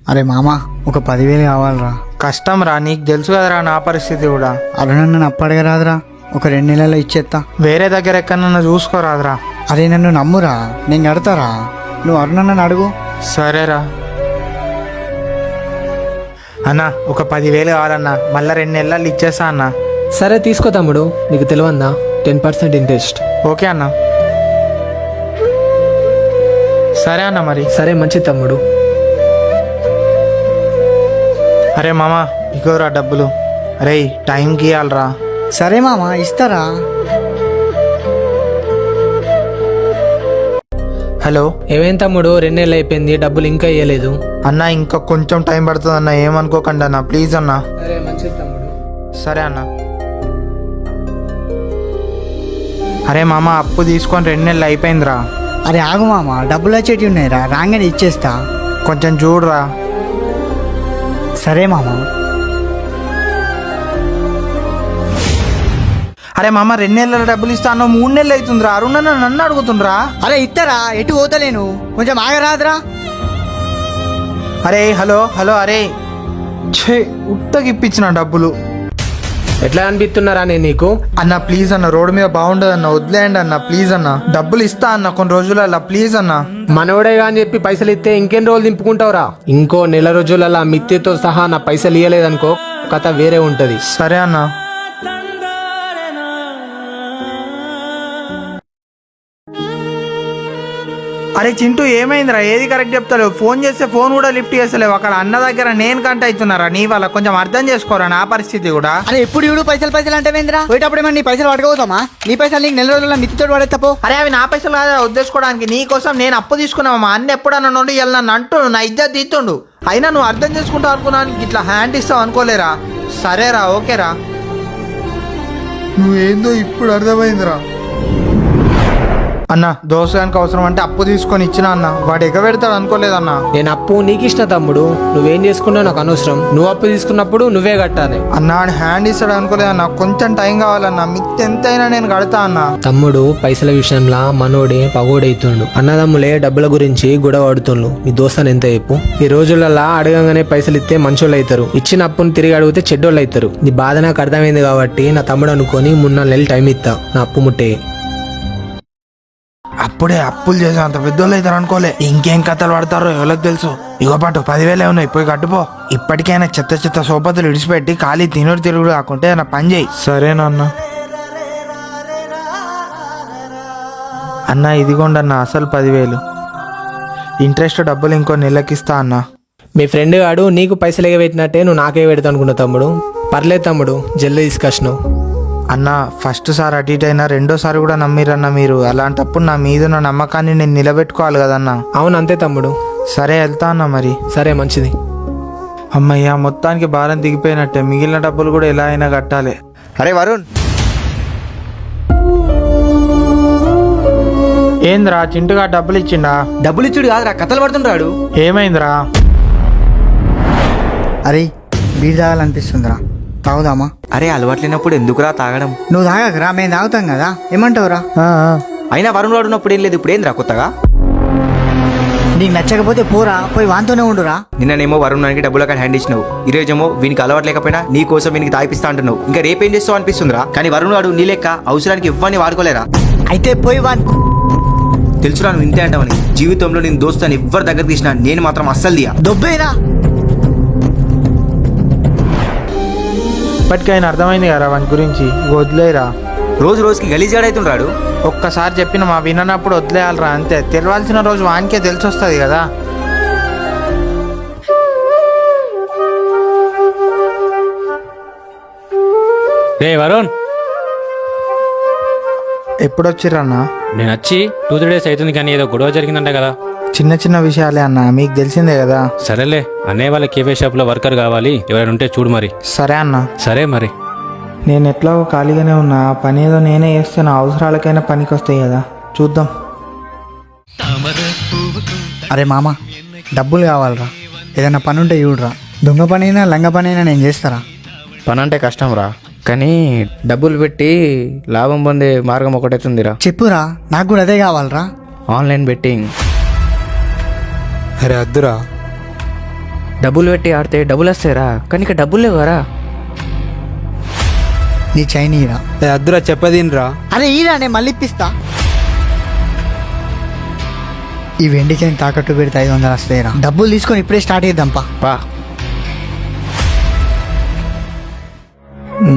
అరే మామ ఒక 10,000 కావాలరా. కష్టం రా, నీకు తెలుసు కదరా నా పరిస్థితి కూడా. అరే నన్ను అప్పడగరాదురా, ఒక 2 నెలల్లో ఇచ్చేస్తా. వేరే దగ్గర ఎక్కడన్నా చూసుకోరాదురా. అరే నన్ను నమ్మురా, నేను కడతారా. నువ్వు అరుణన్నని అడుగు. సరేరా అన్న, ఒక 10,000 కావాలన్నా, మళ్ళీ 2 నెలలు ఇచ్చేస్తా అన్న. సరే తీసుకో తమ్ముడు, నీకు తెలియదా 10% ఇంట్రెస్ట్. ఓకే అన్న. సరే అన్న మరి. సరే మంచిది తమ్ముడు. అరే మామ, ఇగోరా డబ్బులు. అరే టైంకి ఇవ్వాలరా. సరే మామ ఇస్తారా. హలో ఏమేం తమ్ముడు, 2 నెలలు అయిపోయింది, డబ్బులు ఇంకా ఇవ్వలేదు. అన్న, ఇంకా కొంచెం టైం పడుతుంది అన్న, ఏమనుకోకండి అన్న, ప్లీజ్ అన్న. సరే మంచిది తమ్ముడు. సరే అన్న. అరే మామ, అప్పు తీసుకొని 2 నెలలు అయిపోయిందిరా. అరే ఆగు మామ, డబ్బులు వచ్చేటి ఉన్నాయిరా, రాగానే ఇచ్చేస్తా. కొంచెం చూడరా. సరే మామ. అరే మామ, 2 నెలల డబ్బులు ఇస్తా అన్న, 3 నెలలు అవుతుందిరా. అరుణన్న నన్ను అడుగుతుండ్రా. అరే ఇస్తారా, ఎటు పోతలేను, కొంచెం ఆగరాదురా. అరే హలో హలో, అరే ఛే, ఉత్తకి ఇప్పించిన డబ్బులు. ఎట్లా అనిపిస్తున్నారా నేను నీకు? అన్న ప్లీజ్ అన్న, రోడ్డు మీద బాగుండదు అన్న, వదిలేయండి అన్న ప్లీజ్ అన్న. డబ్బులు ఇస్తా అన్న కొన్ని రోజులలో, ప్లీజ్ అన్న. మనోడేగా అని చెప్పి పైసలు ఇస్తే ఇంకెన్ని రోజులు దింపుకుంటావురా? ఇంకో నెల రోజులలో మిత్తితో సహా నా పైసలు ఇయ్యలేదనుకో, కథ వేరే ఉంటది. సరే అన్న. అరే చింటూ, ఏమైందిరా? ఏది కరెక్ట్ చెప్తలేవు? ఫోన్ చేస్తే ఫోన్ కూడా లిఫ్ట్ చేస్తలేవు. అక్కడ అన్న దగ్గర నేను కంట అవుతున్నారా నీ వల్ల? కొంచెం అర్థం చేసుకోరా నా పరిస్థితి కూడా. అరే ఎప్పుడు ఇడు పైసలు అంటే వేంద్రా, పోయేటప్పుడు ఏమన్నా నీ పైసలు పట్టుకోతామా? నీ పైసలు నీకు నెల రోజుల్లో మిత్తితో పడేస్తాపో. అరే అవి నా పైసలు కాదా ఉద్దేశించుకోవడానికి, నీ కోసం నేను అప్పు తీసుకున్నావమ్మా. అన్న ఎప్పుడన్నా నుండి ఇలా నన్ను అంటుండు, నా ఇజ్జత్ తీస్తుండు. అయినా నువ్వు అర్థం చేసుకుంటావు అనుకున్నాను, ఇట్లా హ్యాండ్ ఇస్తావు అనుకోలేరా. సరేరా, ఓకేరా. నువ్వేందో ఇప్పుడు అర్థమైందిరా. అన్న, దోసగానికి అవసరం అంటే అప్పు తీసుకొని ఇచ్చిన అన్న, వాడు ఎగబెడతాడు అనుకోలేదన్నా. నేను అప్పు నీకు ఇష్టం తమ్ముడు, నువ్వేం చేసుకున్నావు నాకు అనవసరం. నువ్వు అప్పు తీసుకున్నప్పుడు నువ్వే కట్టాలి. అన్న హ్యాండ్ ఇస్తాడు అనుకోలేదన్నా, కొంచెం టైం కావాలన్నా, మిత్తి ఎంతైనా నేను కడతా అన్న. తమ్ముడు పైసల విషయంలో మనోడే పగోడైతుండు. అన్నదమ్ములే డబ్బుల గురించి గొడవ పడుతుండ్రు. నీ దోస్తాను ఎంత చెప్పు? ఈ రోజులలో అడగంగానే పైసలు ఇస్తే మంచోళ్ళు అవుతారు, ఇచ్చిన అప్పును తిరిగి అడిగితే చెడ్డోళ్ళు అవుతారు. నీ బాధ నాకు అర్థమైంది కాబట్టి నా తమ్ముడు అనుకొని 3-4 నెలలు టైం ఇస్తా, నా అప్పు ముట్టే. అప్పుడే అప్పులు చేసే అంత పెద్దోళ్ళు అవుతారు అనుకోలే. ఇంకేం కథలు పడతారో ఎవరికి తెలుసు. ఇగో పాటు 10,000 ఉన్నాయి, పోయి కట్టుపో. ఇప్పటికైనా చెత్త చెత్త సోపతులు ఇడిచిపెట్టి ఖాళీ తిరుగుడు కాకుంటే నా పని చేయి. సరేనా అన్న. అన్న ఇదిగోండి అన్న, అసలు 10,000 ఇంట్రెస్ట్ డబ్బులు ఇంకో నెలకిస్తా అన్న. మీ ఫ్రెండ్ గాడు నీకు పైసలు ఎగబెట్టినట్టే నువ్వు నాకే పెడతా అనుకున్నావు తమ్ముడు. పర్లేదు తమ్ముడు, జల్దీ తీసుకొచ్చినావు. అన్న ఫస్ట్ సారి అటు ఇటు అయినా, రెండోసారి కూడా నమ్మిరన్న మీరు. అలాంటప్పుడు నా మీద ఉన్న నమ్మకాన్ని నేను నిలబెట్టుకోవాలి కదన్నా. అవును అంతే తమ్ముడు. సరే వెళ్తా అన్న మరి. సరే మంచిది. అమ్మయ్య, మొత్తానికి భారం దిగిపోయినట్టే. మిగిలిన డబ్బులు కూడా ఎలా అయినా కట్టాలి. అరే వరుణ్, ఏంద్రా చింటుగా డబ్బులు ఇచ్చిండా? డబ్బులు ఇచ్చుడు కాదురా, కథలు పడుతుంటాడు. ఏమైందిరా? అరే బీర్ తాగాలనిపిస్తుందిరా, తాగుదామా? అరే అలవాట్లేనప్పుడు ఎందుకురా తాగడం? నువ్వు తాగకరా, మేము తాగుతాం కదా, ఏమంటావురా? అయినా వరుణ్ వాడున్నప్పుడు ఏం లేదు, ఇప్పుడు ఏందిరా కొత్తగా? నీకు నచ్చకపోతే పోరా, పోయి వాంతోనే ఉండురా. నిన్ననేమో వరుణ్ నానికి డబ్బులు అక్కడ హ్యాండ్ ఇచ్చినావు, ఈరోజేమో వీనికి అలవాటు లేకపోయినా నీ కోసం వీనికి తాగిపిస్తా అంటున్నావు. ఇంకా రేపేం చేస్తావు అనిపిస్తుందిరా. కానీ వరుణ్ వాడు నీ లెక్క అవసరానికి ఇవ్వని వాడుకోలేరా? అయితే పోయి తెలుసురా నువ్వు ఇంతే అంటావని. జీవితంలో నేను దోస్తాను ఎవ్వరి దగ్గర తీసినా నేను మాత్రం అస్సలు దియా. దొబ్బేరా. ఇప్పటికైనా అర్థమైంది కదా వాని గురించి, వదిలేరా. రోజు రోజుకి గలీజాడైతుండ్రాడు. ఒక్కసారి చెప్పిన మా విననప్పుడు వదిలేయాలరా, అంతే. తెలవాల్సిన రోజు వానికే తెలిసి వస్తుంది కదా. రే వరుణ్, ఎప్పుడొచ్చిర్రన్నా? నేను వచ్చి 2-3 డేస్ అవుతుంది, కానీ ఏదో గొడవ జరిగిందంట కదా. చిన్న చిన్న విషయాలే అన్న, మీకు తెలిసిందే కదా. సరేలే, అన్నయ్య వాళ్ళ కేఫే షాప్లో వర్కర్ కావాలి, ఎవరైనా ఉంటే చూడు మరి. సరే అన్న. సరే మరి. నేను ఎట్లాగో ఖాళీగానే ఉన్నా, పని ఏదో నేనే చేస్తే నా అవసరాలకైనా పనికి వస్తాయి కదా, చూద్దాం. అరే మామ, డబ్బులు కావాలరా, ఏదైనా పని ఉంటే చూడరా. దొంగ పని అయినా లంగ పని అయినా నేను చేస్తారా. పని అంటే కష్టం రా, కానీ డబ్బులు పెట్టి లాభం పొందే మార్గం ఒకటైతుందిరా. చెప్పురా, నాకు కూడా అదే కావాలరా. Online betting. అరే అద్దురా, డబ్బులు పెట్టి ఆడితే డబ్బులు వస్తాయిరా, కానీ ఇక డబ్బులు లేవరా. నీ చైన్ ఈరా. అద్దురా చెప్పదినరా. అరే ఈరా, నేను మళ్ళీ ఇప్పిస్తా. ఈ వెండి చైన్ తాకట్టు పెడితే 500 వస్తాయిరా. డబ్బులు తీసుకొని ఇప్పుడే స్టార్ట్ చేద్దాంపా. పా.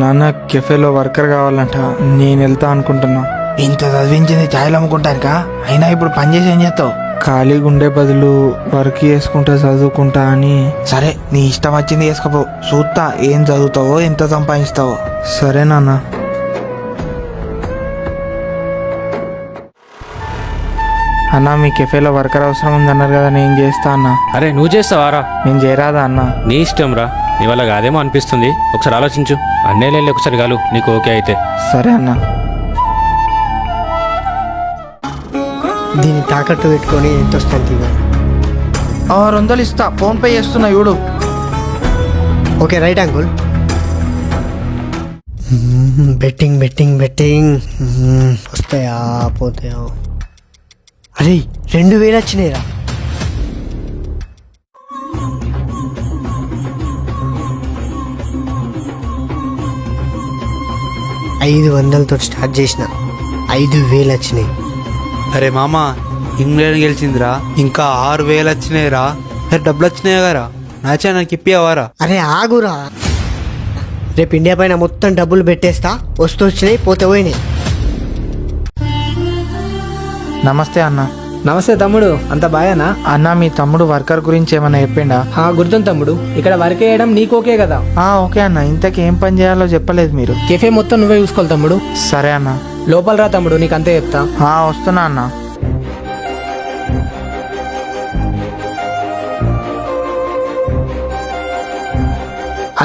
నాన్న కెఫేలో వర్కర్ కావాలంట, నేను వెళ్తా అనుకుంటున్నా. ఇంత చదివించింది ఛాయలు అమ్ముకుంటానుకా, అయినా ఇప్పుడు పని చేసి ఏం చేస్తావు? ఖాళీగా ఉండే బదులు వర్క్ చేసుకుంటా చదువుకుంటా అని. సరే నీ ఇష్టం వచ్చింది చేసుకోపో, చూస్తా ఏం చదువుతావో ఎంత సంపాదిస్తావో. సరే నాన్న. అన్న మీ కెఫేలో వర్కర్ అవసరం ఉందన్నారు కదా, నేను చేస్తా అన్న. అరే నువ్వు చేస్తావారా? నేను చేయరాదా అన్న? నీ ఇష్టం రా, నీ వల్ల కాదేమో అనిపిస్తుంది. ఒకసారి ఆలోచించు. అన్నేళ్ళు ఒకసారి కాలు, నీకు ఓకే అయితే. సరే అన్న. దీన్ని తాకట్టు పెట్టుకొని ఎంత వస్తుంది ఇవ్వాలి. 600 ఇస్తా, ఫోన్ పే చేస్తున్నా చూడు. Okay right uncle. Betting betting betting. వస్తాయా పోతాయా? అరే 2000 వచ్చినాయిరా. $500తో స్టార్ట్ చేసిన, 5000 వచ్చినాయి. అరే మామ, ఇంగ్లాండ్ గెలిచిందిరా, ఇంకా 6000 వచ్చినాయిరా. అరే డబ్బులు వచ్చినాయి కదరా, నాచా నాకు ఇప్పివారా? అరే ఆగురా, రేపు ఇండియా పైన మొత్తం డబ్బులు పెట్టేస్తా. వస్తూ వచ్చినాయి, పోతే పోయినాయి. నమస్తే అన్న. నమస్తే తమ్ముడు, అంత బాగానా? అన్న మీ తమ్ముడు వర్కర్ గురించి ఏమన్నా చెప్పిండా? గుర్తుంది తమ్ముడు, ఇక్కడ వర్క్ చేయడం నీకు ఓకే కదా? ఓకే అన్న. ఇంతకీ ఏం పని చేయాలో చెప్పలేదు మీరు. కెఫే మొత్తం నువ్వే చూసుకోవాలి తమ్ముడు. సరే అన్న. లోపల రా తమ్ముడు, నీకు అంతే చెప్తా. వస్తున్నా అన్న.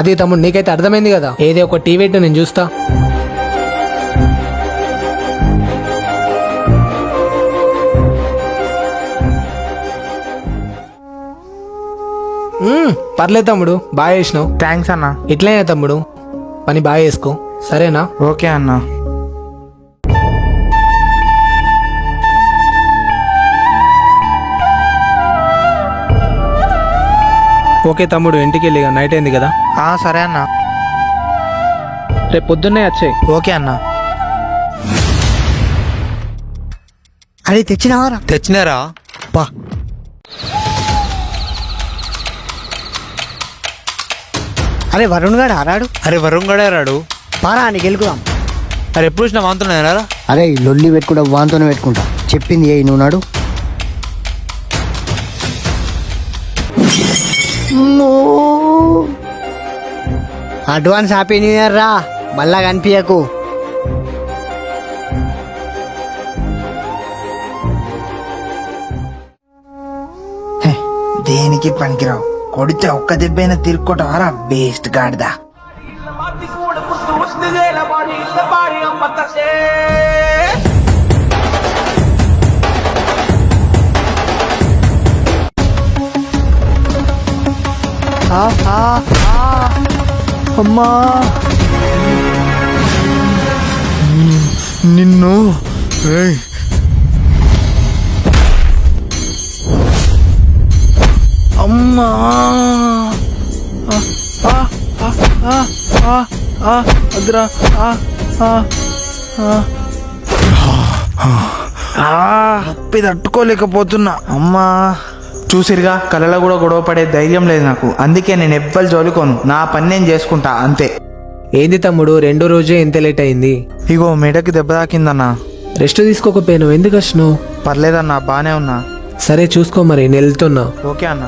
అది తమ్ముడు, నీకైతే అర్థమైంది కదా? ఏదో ఒక టీవీ నేను చూస్తా. పర్లేదు తమ్ముడు, బాగా చేసినావు. థ్యాంక్స్ అన్న. ఇట్లనే తమ్ముడు, పని బాగా చేసుకో, సరేనా? ఓకే అన్న. ఓకే తమ్ముడు, ఇంటికి వెళ్ళి నైట్ అయింది కదా. సరే అన్న. రేపు పొద్దున్నే వచ్చాయి. ఓకే అన్న. అరే తెచ్చినావారా? తెచ్చినారా? పా. అరే వరుణ్ గారు ఆరాడు. అరే వరుణ్ గడే రాడు. పారా నీకు గెలుకుదాం. అరే ఎప్పుడు చూసినా వాంతున్నారా? అరే లొల్లి పెట్టుకుంటా, వాంతోనే పెట్టుకుంటా. చెప్పింది ఏ నువ్వు నాడు. అడ్వాన్స్ హ్యాపీ న్యూ ఇయర్ రా, మళ్ళా కనిపించకు. దేనికి పనికిరావు, కొడితే ఒక్క దెబ్బైనా తిరుక్కోటవారా బేస్ట్ గాడిదా. అమ్మా నిన్ను. అమ్మా అద్రా. నొప్పి తట్టుకోలేకపోతున్నా. అమ్మా చూసిరుగా, కళ్ళలో కూడా గొడవ పడే ధైర్యం లేదు నాకు. అందుకే నేను ఎవ్వరు జోలుకోను, నా పని నేను చేసుకుంటా అంతే. ఏంది తమ్ముడు, రెండో రోజే ఎంత లేట్ అయింది? ఇగో మెడకి దెబ్బ తాకిందన్నా. రెస్ట్ తీసుకోకపోయాను, ఎందుకు వచ్చినావు? పర్లేదన్నా, బానే ఉన్నా. సరే చూసుకో మరి, నేను వెళ్తున్నా. ఓకే అన్న.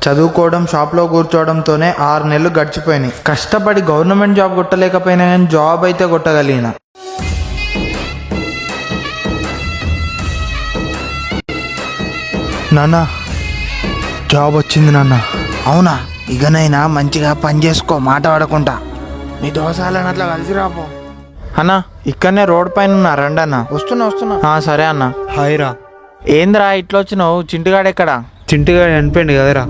చదువుకోవడం, షాప్లో కూర్చోవడంతోనే 6 నెలలు గడిచిపోయినాయి. కష్టపడి గవర్నమెంట్ జాబ్ కొట్టలేకపోయినా కానీ జాబ్ అయితే కొట్టగలిగిన. నాన్న జాబ్ వచ్చింది నాన్న. అవునా? ఇకనైనా మంచిగా పని చేసుకో, మాట పడకుండా. నీ దోసాలని అట్లా కలిసి రాపో అన్న. ఇక్కడనే రోడ్ పైన ఉన్నా, రండి అన్న. వస్తున్నా. సరే అన్న. హాయ్ రా. ఏంద్రా ఇట్లా వచ్చినావు? చింటిగాడెక్కడా? చింటిగా చనిపోయింది కదరా.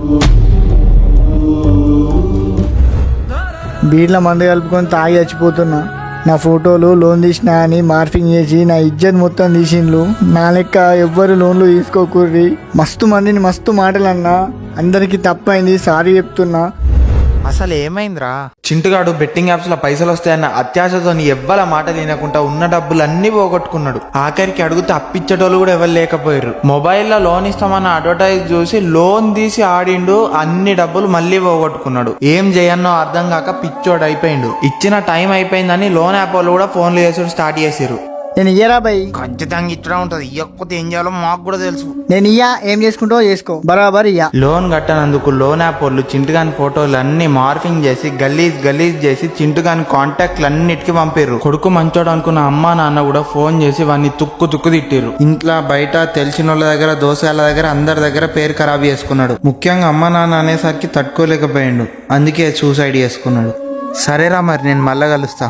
బీట్ల మందు కలుపుకొని తాగి చచ్చిపోతున్నా. నా ఫోటోలు లోన్ తీసినా అని మార్ఫింగ్ చేసి నా ఇజ్జత్ మొత్తం తీసిండ్లు. నా లెక్క ఎవ్వరు లోన్లు తీసుకోకూర్రి. మస్తు మందిని మస్తు మాటలు అన్నా, అందరికీ తప్పైంది, సారీ చెప్తున్నా. అసలు ఏమైందిరా? చింటుగాడు బెట్టింగ్ యాప్స్ లో పైసలు వస్తాయన్న అత్యాశతో ఎవ్వల మాట తినకుండా ఉన్న డబ్బులన్నీ పోగొట్టుకున్నాడు. ఆఖరికి అడిగితే అప్పిచ్చేటోళ్ళు కూడా ఎవరు లేకపోయారు. మొబైల్లో లోన్ ఇస్తామన్న అడ్వర్టైజ్ చూసి లోన్ తీసి ఆడిండు, అన్ని డబ్బులు మళ్ళీ పోగొట్టుకున్నాడు. ఏం చేయన్నో అర్థం కాక పిచ్చోడు అయిపోయిండు. ఇచ్చిన టైం అయిపోయిందని లోన్ యాప్ వాళ్ళు కూడా ఫోన్లు చేసుడు స్టార్ట్ చేసిర్రు. నేను ఇయ్యరా బై, ఖచ్చితంగా ఇట్లా ఉంటది. ఇవ్వకపోతే ఏం చేయాలో మాకు కూడా తెలుసు. నేను ఇయ్యా, ఏం చేసుకుంటావో చేసుకో, బరాబర్ ఇయ్యా. లోన్ కట్టనందుకు లోన్ యాప్ వాళ్ళు చింటుగాని ఫోటోలు అన్ని మార్ఫింగ్ చేసి గలీజ్ చేసి చింటుగాని కాంటాక్ట్లు అన్నిటికీ పంపిర్రు. కొడుకు మంచోడు అనుకున్న అమ్మా నాన్న కూడా ఫోన్ చేసి వాడిని తుక్కు తిట్టిర్రు. ఇంట్లో బయట తెలిసిన వాళ్ళ దగ్గర, దోసగాళ్ళ దగ్గర, అందరి దగ్గర పేరు ఖరాబ్ చేసుకున్నాడు. ముఖ్యంగా అమ్మా నాన్న అనేసరికి తట్టుకోలేకపోయాడు. అందుకే సూసైడ్ చేసుకున్నాడు. సరేరా, మరి నేను మళ్ళా కలుస్తా.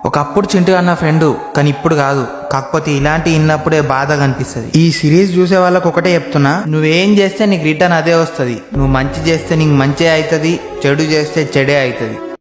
ఒకప్పుడు చింటుగా నా ఫ్రెండు, కానీ ఇప్పుడు కాదు. కాకపోతే ఇలాంటి ఇన్నప్పుడే బాధగా అనిపిస్తుంది. ఈ సిరీస్ చూసే వాళ్ళకి ఒకటే చెప్తున్నా, నువ్వేం చేస్తే నీకు రిటర్న్ అదే వస్తుంది. నువ్వు మంచి చేస్తే నీకు మంచి అవుతుంది, చెడు చేస్తే చెడే అవుతుంది.